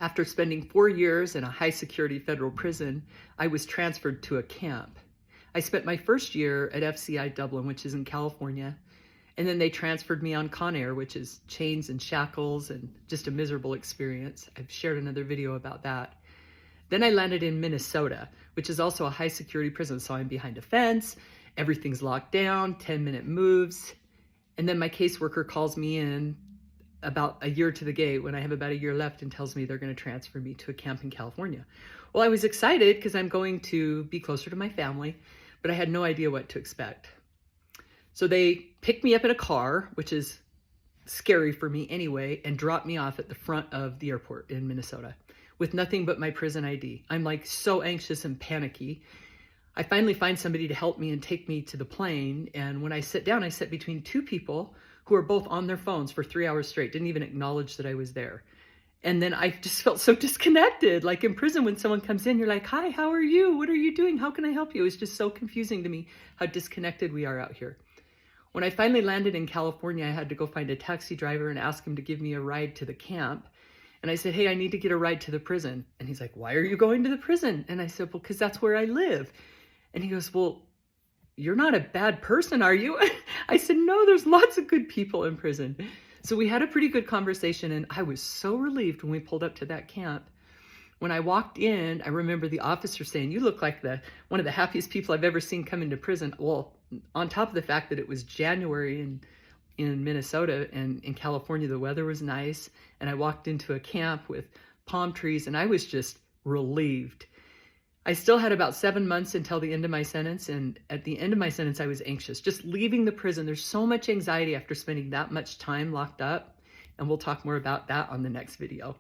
After spending 4 years in a high security federal prison, I was transferred to a camp. I spent my first year at FCI Dublin, which is in California, and then they transferred me on Conair, which is chains and shackles and just a miserable experience. I've shared another video about that. Then I landed in Minnesota, which is also a high security prison. So I'm behind a fence, everything's locked down, 10-minute moves. And then my caseworker calls me in about a year to the gate when I have about a year left and tells me they're going to transfer me to a camp in California. Well, I was excited because I'm going to be closer to my family, but I had no idea what to expect. So they picked me up in a car, which is scary for me anyway, and dropped me off at the front of the airport in Minnesota with nothing but my prison ID. I'm like so anxious and panicky. I finally find somebody to help me and take me to the plane. And when I sit down, I sit between two people who are both on their phones for 3 hours straight, didn't even acknowledge that I was there. And then I just felt so disconnected. Like in prison, when someone comes in, you're like, hi, how are you? What are you doing? How can I help you? It was just so confusing to me how disconnected we are out here. When I finally landed in California, I had to go find a taxi driver and ask him to give me a ride to the camp. And I said, hey, I need to get a ride to the prison. And he's like, why are you going to the prison? And I said, well, because that's where I live. And he goes, well, you're not a bad person, are you? I said, no, there's lots of good people in prison. So we had a pretty good conversation, and I was so relieved when we pulled up to that camp. When I walked in, I remember the officer saying, you look like one of the happiest people I've ever seen come into prison. Well, on top of the fact that it was January in Minnesota, and in California, the weather was nice, and I walked into a camp with palm trees, and I was just relieved. I still had about 7 months until the end of my sentence, and at the end of my sentence, I was anxious. Just leaving the prison, there's so much anxiety after spending that much time locked up, and we'll talk more about that on the next video.